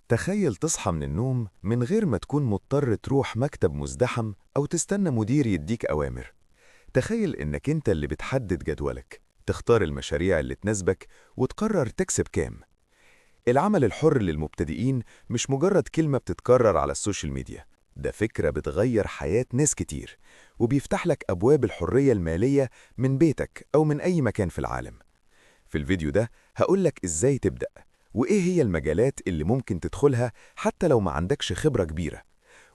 تخيل تصحى من النوم من غير ما تكون مضطر تروح مكتب مزدحم أو تستنى مدير يديك أوامر. تخيل إنك أنت اللي بتحدد جدولك، تختار المشاريع اللي تناسبك وتقرر تكسب كام. العمل الحر للمبتدئين مش مجرد كلمة بتتكرر على السوشيال ميديا، ده فكرة بتغير حياة ناس كتير، وبيفتح لك أبواب الحرية المالية من بيتك أو من أي مكان في العالم. في الفيديو ده هقولك إزاي تبدأ، وإيه هي المجالات اللي ممكن تدخلها حتى لو ما عندكش خبرة كبيرة.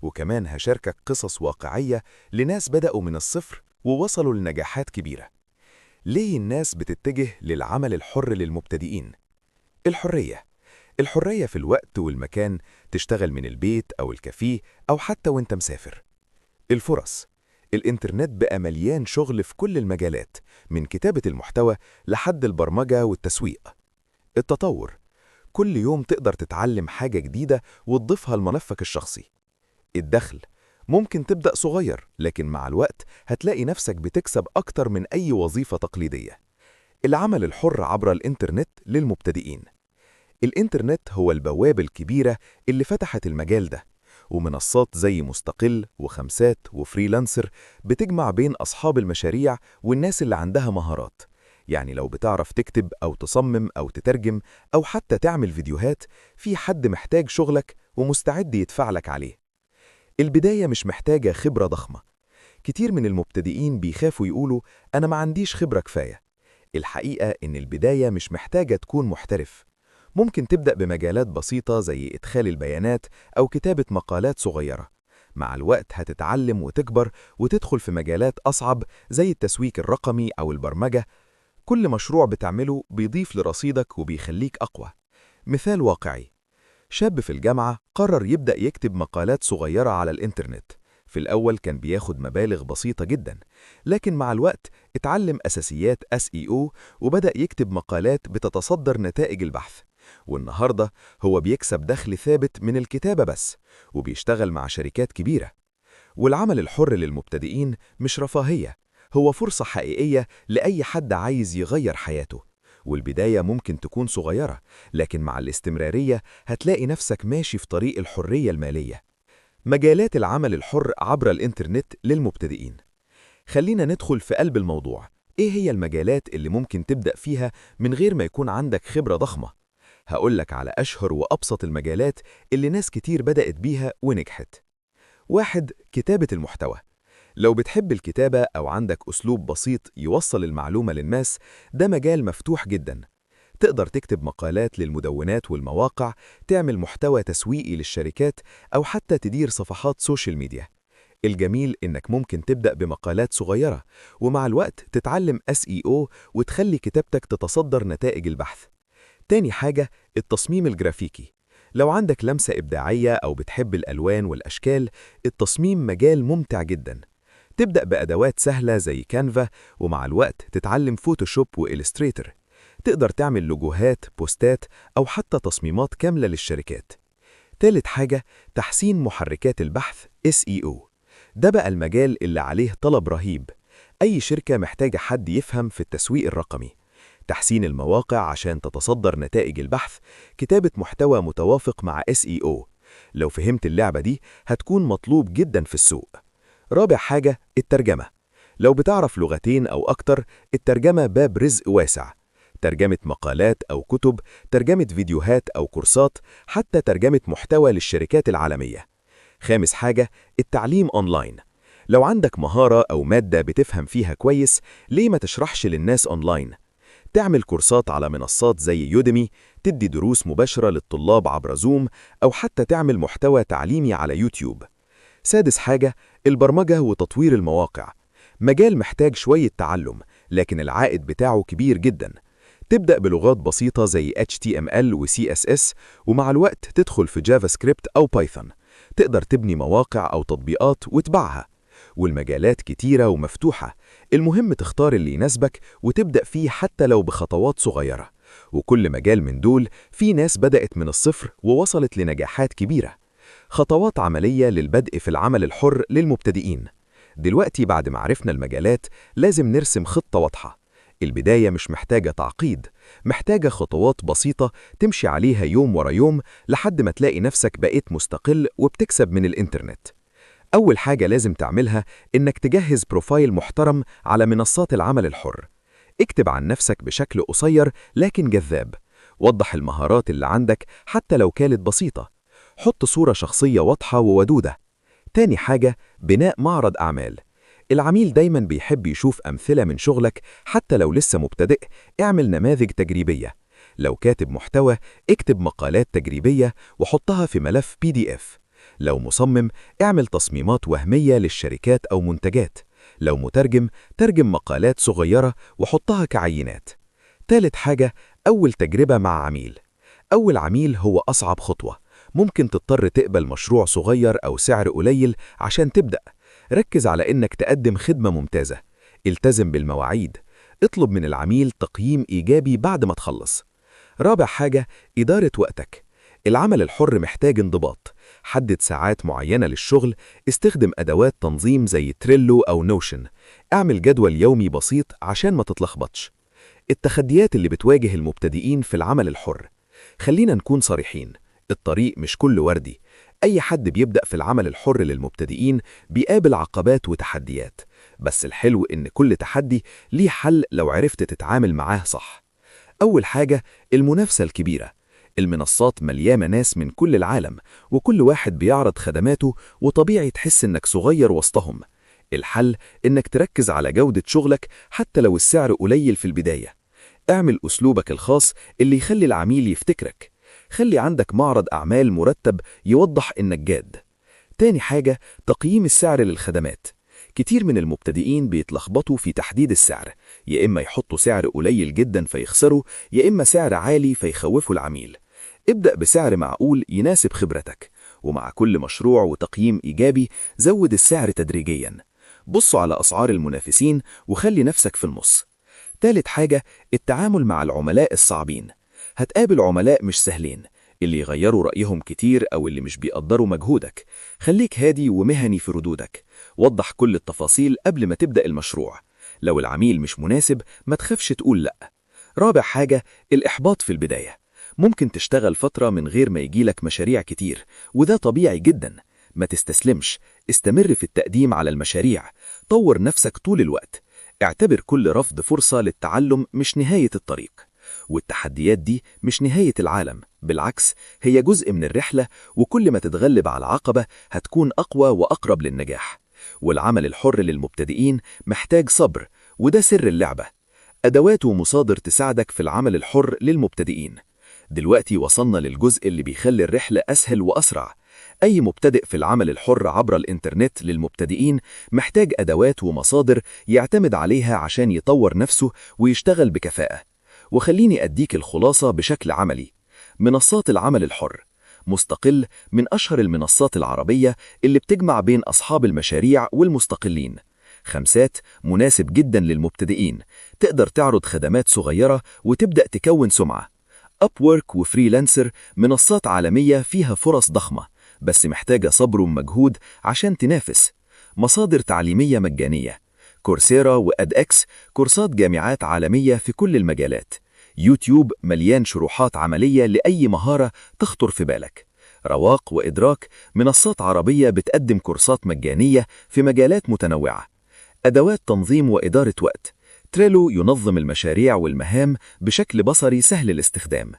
وكمان هشاركك قصص واقعية لناس بدأوا من الصفر ووصلوا لنجاحات كبيرة. ليه الناس بتتجه للعمل الحر للمبتدئين؟ الحرية في الوقت والمكان، تشتغل من البيت أو الكافيه أو حتى وانت مسافر. الفرص، الإنترنت بقى مليان شغل في كل المجالات، من كتابة المحتوى لحد البرمجة والتسويق. التطور، كل يوم تقدر تتعلم حاجة جديدة وتضيفها لملفك الشخصي. الدخل، ممكن تبدأ صغير لكن مع الوقت هتلاقي نفسك بتكسب أكتر من أي وظيفة تقليدية. العمل الحر عبر الإنترنت للمبتدئين. الإنترنت هو البوابة الكبيرة اللي فتحت المجال ده، ومنصات زي مستقل وخمسات وفريلانسر بتجمع بين أصحاب المشاريع والناس اللي عندها مهارات. يعني لو بتعرف تكتب أو تصمم أو تترجم أو حتى تعمل فيديوهات، في حد محتاج شغلك ومستعد يدفع لك عليه. البداية مش محتاجة خبرة ضخمة. كتير من المبتدئين بيخافوا يقولوا أنا ما عنديش خبرة كفاية. الحقيقة إن البداية مش محتاجة تكون محترف. ممكن تبدأ بمجالات بسيطة زي إدخال البيانات أو كتابة مقالات صغيرة. مع الوقت هتتعلم وتكبر وتدخل في مجالات أصعب زي التسويق الرقمي أو البرمجة. كل مشروع بتعمله بيضيف لرصيدك وبيخليك أقوى. مثال واقعي: شاب في الجامعة قرر يبدأ يكتب مقالات صغيرة على الإنترنت. في الأول كان بياخد مبالغ بسيطة جدا، لكن مع الوقت اتعلم أساسيات SEO وبدأ يكتب مقالات بتتصدر نتائج البحث. والنهاردة هو بيكسب دخل ثابت من الكتابة بس، وبيشتغل مع شركات كبيرة. والعمل الحر للمبتدئين مش رفاهية، هو فرصة حقيقية لأي حد عايز يغير حياته. والبداية ممكن تكون صغيرة، لكن مع الاستمرارية هتلاقي نفسك ماشي في طريق الحرية المالية. مجالات العمل الحر عبر الإنترنت للمبتدئين. خلينا ندخل في قلب الموضوع. إيه هي المجالات اللي ممكن تبدأ فيها من غير ما يكون عندك خبرة ضخمة؟ هقولك على أشهر وأبسط المجالات اللي ناس كتير بدأت بيها ونجحت. 1. كتابة المحتوى. لو بتحب الكتابة أو عندك أسلوب بسيط يوصل المعلومة للناس، ده مجال مفتوح جدا. تقدر تكتب مقالات للمدونات والمواقع، تعمل محتوى تسويقي للشركات، أو حتى تدير صفحات سوشيال ميديا. الجميل إنك ممكن تبدأ بمقالات صغيرة، ومع الوقت تتعلم SEO وتخلي كتابتك تتصدر نتائج البحث. تاني حاجة، التصميم الجرافيكي. لو عندك لمسة إبداعية أو بتحب الألوان والأشكال، التصميم مجال ممتع جدا. تبدأ بأدوات سهلة زي كانفا، ومع الوقت تتعلم فوتوشوب وإلستريتر. تقدر تعمل لوجوهات، بوستات، أو حتى تصميمات كاملة للشركات. تالت حاجة، تحسين محركات البحث SEO. ده بقى المجال اللي عليه طلب رهيب. أي شركة محتاجة حد يفهم في التسويق الرقمي. تحسين المواقع عشان تتصدر نتائج البحث، كتابة محتوى متوافق مع SEO. لو فهمت اللعبة دي هتكون مطلوب جدا في السوق. رابع حاجة، الترجمة. لو بتعرف لغتين أو أكتر، الترجمة باب رزق واسع. ترجمة مقالات أو كتب، ترجمة فيديوهات أو كورسات، حتى ترجمة محتوى للشركات العالمية. خامس حاجة، التعليم أونلاين. لو عندك مهارة أو مادة بتفهم فيها كويس، ليه ما تشرحش للناس أونلاين؟ تعمل كورسات على منصات زي يوديمي، تدي دروس مباشرة للطلاب عبر زوم، أو حتى تعمل محتوى تعليمي على يوتيوب. سادس حاجة، البرمجة وتطوير المواقع. مجال محتاج شوية تعلم، لكن العائد بتاعه كبير جدا. تبدأ بلغات بسيطة زي HTML و CSS، ومع الوقت تدخل في جافا سكريبت أو بايثون. تقدر تبني مواقع أو تطبيقات وتباعها. والمجالات كتيرة ومفتوحة، المهم تختار اللي يناسبك وتبدأ فيه حتى لو بخطوات صغيرة. وكل مجال من دول في ناس بدأت من الصفر ووصلت لنجاحات كبيرة. خطوات عملية للبدء في العمل الحر للمبتدئين. دلوقتي بعد ما عرفنا المجالات، لازم نرسم خطة واضحة. البداية مش محتاجة تعقيد، محتاجة خطوات بسيطة تمشي عليها يوم ورا يوم لحد ما تلاقي نفسك بقيت مستقل وبتكسب من الإنترنت. أول حاجة لازم تعملها إنك تجهز بروفايل محترم على منصات العمل الحر. اكتب عن نفسك بشكل قصير لكن جذاب، وضح المهارات اللي عندك حتى لو كانت بسيطة، حط صورة شخصية واضحة وودودة. تاني حاجة، بناء معرض أعمال. العميل دايما بيحب يشوف أمثلة من شغلك حتى لو لسه مبتدئ. اعمل نماذج تجريبية. لو كاتب محتوى، اكتب مقالات تجريبية وحطها في ملف PDF. لو مصمم، اعمل تصميمات وهمية للشركات أو منتجات. لو مترجم، ترجم مقالات صغيرة وحطها كعينات. تالت حاجة، أول تجربة مع عميل. أول عميل هو أصعب خطوة. ممكن تضطر تقبل مشروع صغير أو سعر قليل عشان تبدأ. ركز على إنك تقدم خدمة ممتازة. التزم بالمواعيد. اطلب من العميل تقييم إيجابي بعد ما تخلص. رابع حاجة، إدارة وقتك. العمل الحر محتاج انضباط. حدد ساعات معينة للشغل. استخدم أدوات تنظيم زي تريلو أو نوشن. اعمل جدول يومي بسيط عشان ما تتلخبطش. التحديات اللي بتواجه المبتدئين في العمل الحر. خلينا نكون صريحين، الطريق مش كله وردي. أي حد بيبدأ في العمل الحر للمبتدئين بيقابل عقبات وتحديات، بس الحلو إن كل تحدي ليه حل لو عرفت تتعامل معاه صح. أول حاجة، المنافسة الكبيرة. المنصات مليانة ناس من كل العالم، وكل واحد بيعرض خدماته، وطبيعي تحس إنك صغير وسطهم. الحل إنك تركز على جودة شغلك حتى لو السعر قليل في البداية. اعمل أسلوبك الخاص اللي يخلي العميل يفتكرك. خلي عندك معرض أعمال مرتب يوضح إنك جاد. تاني حاجة، تقييم السعر للخدمات. كتير من المبتدئين بيتلخبطوا في تحديد السعر، يا إما يحطوا سعر قليل جدا فيخسروا، يا إما سعر عالي فيخوفوا العميل. ابدأ بسعر معقول يناسب خبرتك، ومع كل مشروع وتقييم إيجابي زود السعر تدريجيا. بصوا على أسعار المنافسين وخلي نفسك في النص. تالت حاجة، التعامل مع العملاء الصعبين. هتقابل عملاء مش سهلين، اللي يغيروا رأيهم كتير أو اللي مش بيقدروا مجهودك. خليك هادي ومهني في ردودك. وضح كل التفاصيل قبل ما تبدأ المشروع. لو العميل مش مناسب ما تخافش تقول لأ. رابع حاجة، الإحباط في البداية. ممكن تشتغل فترة من غير ما يجيلك مشاريع كتير، وده طبيعي جدا. ما تستسلمش، استمر في التقديم على المشاريع. طور نفسك طول الوقت. اعتبر كل رفض فرصة للتعلم مش نهاية الطريق. والتحديات دي مش نهاية العالم، بالعكس هي جزء من الرحلة، وكل ما تتغلب على العقبة هتكون أقوى وأقرب للنجاح. والعمل الحر للمبتدئين محتاج صبر، وده سر اللعبة. أدوات ومصادر تساعدك في العمل الحر للمبتدئين. دلوقتي وصلنا للجزء اللي بيخلي الرحلة أسهل وأسرع. أي مبتدئ في العمل الحر عبر الإنترنت للمبتدئين محتاج أدوات ومصادر يعتمد عليها عشان يطور نفسه ويشتغل بكفاءة. وخليني أديك الخلاصة بشكل عملي. منصات العمل الحر مستقل، من أشهر المنصات العربية اللي بتجمع بين أصحاب المشاريع والمستقلين. خمسات، مناسب جدا للمبتدئين، تقدر تعرض خدمات صغيرة وتبدأ تكون سمعة. Upwork وفريلانسر منصات عالمية فيها فرص ضخمة، بس محتاجة صبر ومجهود عشان تنافس. مصادر تعليمية مجانية، كورسيرا وأدX، كورسات جامعات عالمية في كل المجالات. يوتيوب مليان شروحات عملية لأي مهارة تخطر في بالك. رواق وإدراك منصات عربية بتقدم كورسات مجانية في مجالات متنوعة. أدوات تنظيم وإدارة وقت، تريلو ينظم المشاريع والمهام بشكل بصري سهل الاستخدام.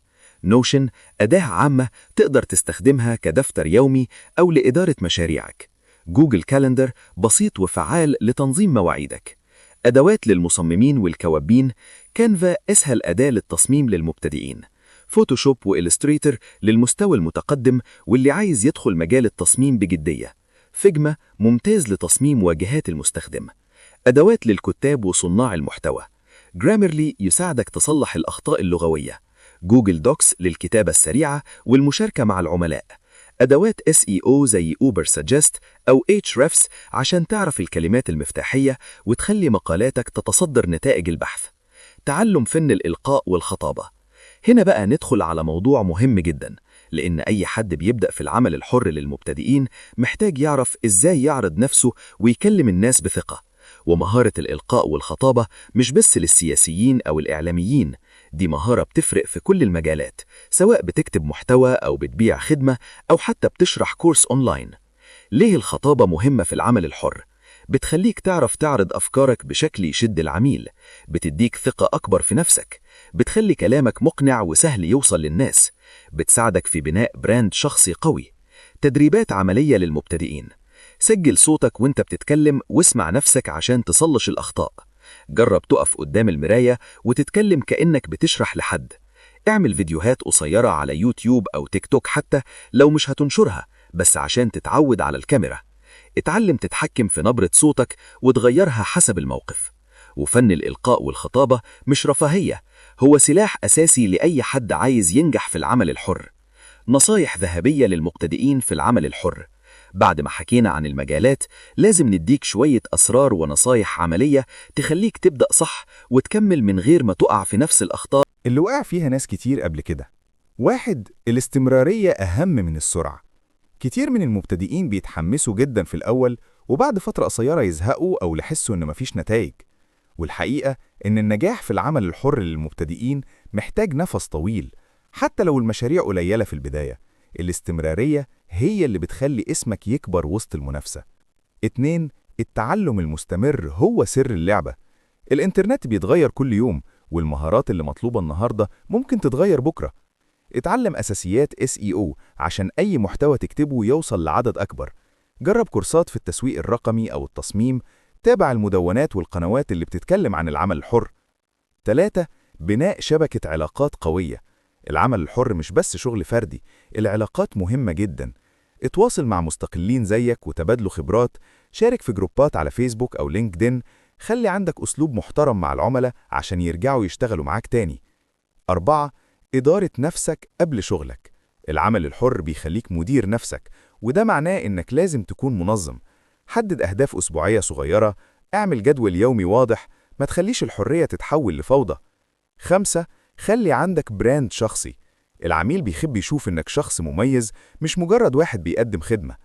نوشن أداة عامة تقدر تستخدمها كدفتر يومي أو لإدارة مشاريعك. جوجل كالندر بسيط وفعال لتنظيم مواعيدك. أدوات للمصممين والكوابين، كانفا أسهل أداة للتصميم للمبتدئين. فوتوشوب وإلستريتر للمستوى المتقدم واللي عايز يدخل مجال التصميم بجدية. فيجما ممتاز لتصميم واجهات المستخدم. أدوات للكتاب وصناع المحتوى، جرامرلي يساعدك تصلح الأخطاء اللغوية. جوجل دوكس للكتابة السريعة والمشاركة مع العملاء. أدوات SEO زي أوبر سجست أو Ahrefs عشان تعرف الكلمات المفتاحية وتخلي مقالاتك تتصدر نتائج البحث. تعلم فن الإلقاء والخطابة. هنا بقى ندخل على موضوع مهم جدا، لأن أي حد بيبدأ في العمل الحر للمبتدئين محتاج يعرف إزاي يعرض نفسه ويكلم الناس بثقة. ومهارة الإلقاء والخطابة مش بس للسياسيين أو الإعلاميين، دي مهارة بتفرق في كل المجالات، سواء بتكتب محتوى أو بتبيع خدمة أو حتى بتشرح كورس أونلاين. ليه الخطابة مهمة في العمل الحر؟ بتخليك تعرف تعرض أفكارك بشكل يشد العميل، بتديك ثقة أكبر في نفسك، بتخلي كلامك مقنع وسهل يوصل للناس، بتساعدك في بناء براند شخصي قوي. تدريبات عملية للمبتدئين: سجل صوتك وانت بتتكلم واسمع نفسك عشان تصلش الأخطاء. جرب تقف قدام المراية وتتكلم كأنك بتشرح لحد. اعمل فيديوهات قصيرة على يوتيوب أو تيك توك حتى لو مش هتنشرها، بس عشان تتعود على الكاميرا. اتعلم تتحكم في نبرة صوتك وتغيرها حسب الموقف. وفن الإلقاء والخطابة مش رفاهية، هو سلاح أساسي لأي حد عايز ينجح في العمل الحر. نصايح ذهبية للمبتدئين في العمل الحر. بعد ما حكينا عن المجالات، لازم نديك شوية أسرار ونصايح عملية تخليك تبدأ صح وتكمل من غير ما تقع في نفس الأخطاء اللي وقع فيها ناس كتير قبل كده. 1. الاستمرارية أهم من السرعة. كتير من المبتدئين بيتحمسوا جدا في الأول وبعد فترة قصيرة يزهقوا أو يحسوا إن مفيش نتائج. والحقيقة إن النجاح في العمل الحر للمبتدئين محتاج نفس طويل. حتى لو المشاريع قليلة في البداية، الاستمرارية هي اللي بتخلي اسمك يكبر وسط المنافسة. 2. التعلم المستمر هو سر اللعبة. الإنترنت بيتغير كل يوم، والمهارات اللي مطلوبة النهاردة ممكن تتغير بكرة. اتعلم أساسيات SEO عشان أي محتوى تكتبه يوصل لعدد أكبر. جرب كورسات في التسويق الرقمي أو التصميم. تابع المدونات والقنوات اللي بتتكلم عن العمل الحر. 3. بناء شبكة علاقات قوية. العمل الحر مش بس شغل فردي، العلاقات مهمة جدا. اتواصل مع مستقلين زيك وتبادلوا خبرات. شارك في جروبات على فيسبوك أو لينكدين. خلي عندك أسلوب محترم مع العملاء عشان يرجعوا يشتغلوا معاك تاني. 4. إدارة نفسك قبل شغلك. العمل الحر بيخليك مدير نفسك، وده معناه إنك لازم تكون منظم. حدد أهداف أسبوعية صغيرة. اعمل جدول يومي واضح. ما تخليش الحرية تتحول لفوضى. 5. خلي عندك براند شخصي. العميل بيحب يشوف إنك شخص مميز، مش مجرد واحد بيقدم خدمة.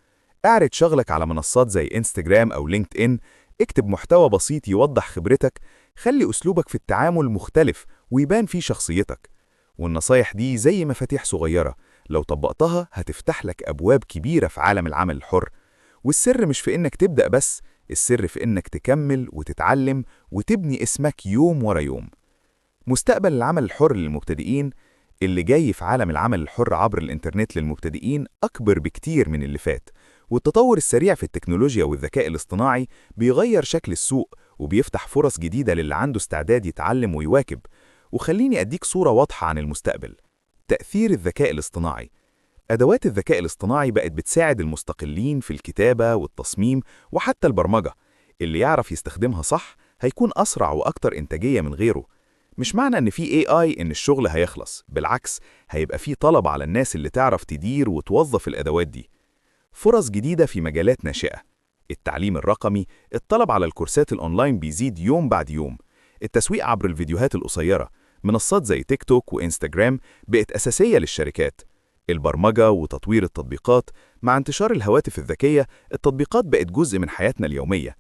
اعرض شغلك على منصات زي انستجرام أو لينكد إن. اكتب محتوى بسيط يوضح خبرتك. خلي أسلوبك في التعامل مختلف ويبان فيه شخصيتك. والنصايح دي زي مفاتيح صغيرة، لو طبقتها هتفتح لك أبواب كبيرة في عالم العمل الحر. والسر مش في إنك تبدأ بس، السر في إنك تكمل وتتعلم وتبني اسمك يوم ورا يوم. مستقبل العمل الحر للمبتدئين. اللي جاي في عالم العمل الحر عبر الإنترنت للمبتدئين أكبر بكتير من اللي فات، والتطور السريع في التكنولوجيا والذكاء الاصطناعي بيغير شكل السوق وبيفتح فرص جديدة للي عنده استعداد يتعلم ويواكب. وخليني أديك صورة واضحة عن المستقبل. تأثير الذكاء الاصطناعي. أدوات الذكاء الاصطناعي بقت بتساعد المستقلين في الكتابة والتصميم وحتى البرمجة. اللي يعرف يستخدمها صح هيكون أسرع وأكتر إنتاجية من غيره. مش معنى إن في AI إن الشغل هيخلص، بالعكس هيبقى في طلب على الناس اللي تعرف تدير وتوظف الأدوات دي. فرص جديدة في مجالات ناشئة. التعليم الرقمي. الطلب على الكورسات الأونلاين بيزيد يوم بعد يوم. التسويق عبر الفيديوهات القصيرة. منصات زي تيك توك وإنستجرام بقت أساسية للشركات. البرمجة وتطوير التطبيقات. مع انتشار الهواتف الذكية، التطبيقات بقت جزء من حياتنا اليومية.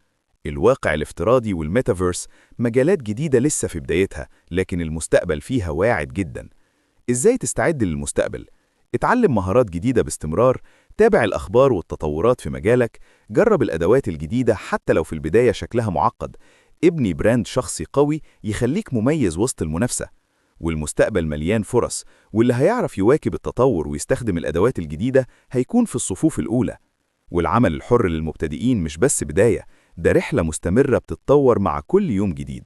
الواقع الافتراضي والميتافيرس مجالات جديدة لسه في بدايتها، لكن المستقبل فيها واعد جدا. إزاي تستعد للمستقبل؟ اتعلم مهارات جديدة باستمرار. تابع الأخبار والتطورات في مجالك. جرب الأدوات الجديدة حتى لو في البداية شكلها معقد. ابني براند شخصي قوي يخليك مميز وسط المنافسة. والمستقبل مليان فرص، واللي هيعرف يواكب التطور ويستخدم الأدوات الجديدة هيكون في الصفوف الأولى. والعمل الحر للمبتدئين مش بس بداية، ده رحلة مستمرة بتتطور مع كل يوم جديد.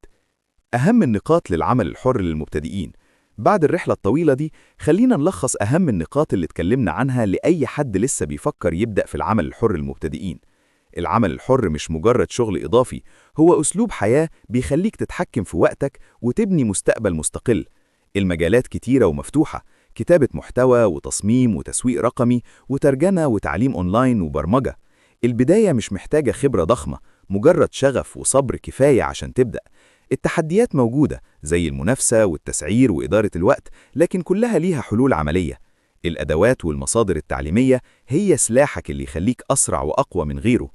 أهم النقاط للعمل الحر للمبتدئين. بعد الرحلة الطويلة دي، خلينا نلخص أهم النقاط اللي اتكلمنا عنها لأي حد لسه بيفكر يبدأ في العمل الحر للمبتدئين. العمل الحر مش مجرد شغل إضافي، هو أسلوب حياة بيخليك تتحكم في وقتك وتبني مستقبل مستقل. المجالات كتيرة ومفتوحة: كتابة محتوى وتصميم وتسويق رقمي وترجمة وتعليم أونلاين وبرمجة. البداية مش محتاجة خبرة ضخمة، مجرد شغف وصبر كفاية عشان تبدأ. التحديات موجودة زي المنافسة والتسعير وإدارة الوقت، لكن كلها ليها حلول عملية. الأدوات والمصادر التعليمية هي سلاحك اللي يخليك أسرع وأقوى من غيره.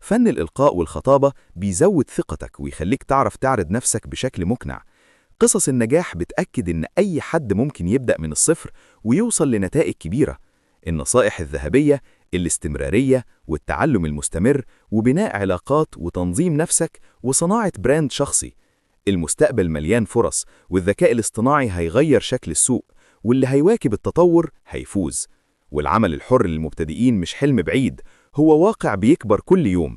فن الإلقاء والخطابة بيزود ثقتك ويخليك تعرف تعرض نفسك بشكل مقنع. قصص النجاح بتأكد إن أي حد ممكن يبدأ من الصفر ويوصل لنتائج كبيرة. النصائح الذهبية: الاستمرارية والتعلم المستمر وبناء علاقات وتنظيم نفسك وصناعة براند شخصي. المستقبل مليان فرص، والذكاء الاصطناعي هيغير شكل السوق، واللي هيواكب التطور هيفوز. والعمل الحر للمبتدئين مش حلم بعيد، هو واقع بيكبر كل يوم.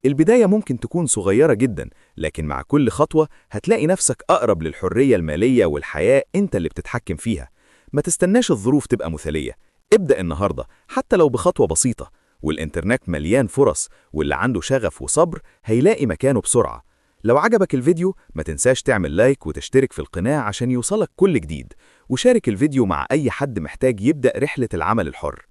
البداية ممكن تكون صغيرة جدا، لكن مع كل خطوة هتلاقي نفسك أقرب للحرية المالية والحياة أنت اللي بتتحكم فيها. ما تستناش الظروف تبقى مثالية، ابدأ النهاردة حتى لو بخطوة بسيطة. والإنترنت مليان فرص، واللي عنده شغف وصبر هيلاقي مكانه بسرعة. لو عجبك الفيديو ما تنساش تعمل لايك وتشترك في القناة عشان يوصلك كل جديد، وشارك الفيديو مع أي حد محتاج يبدأ رحلة العمل الحر.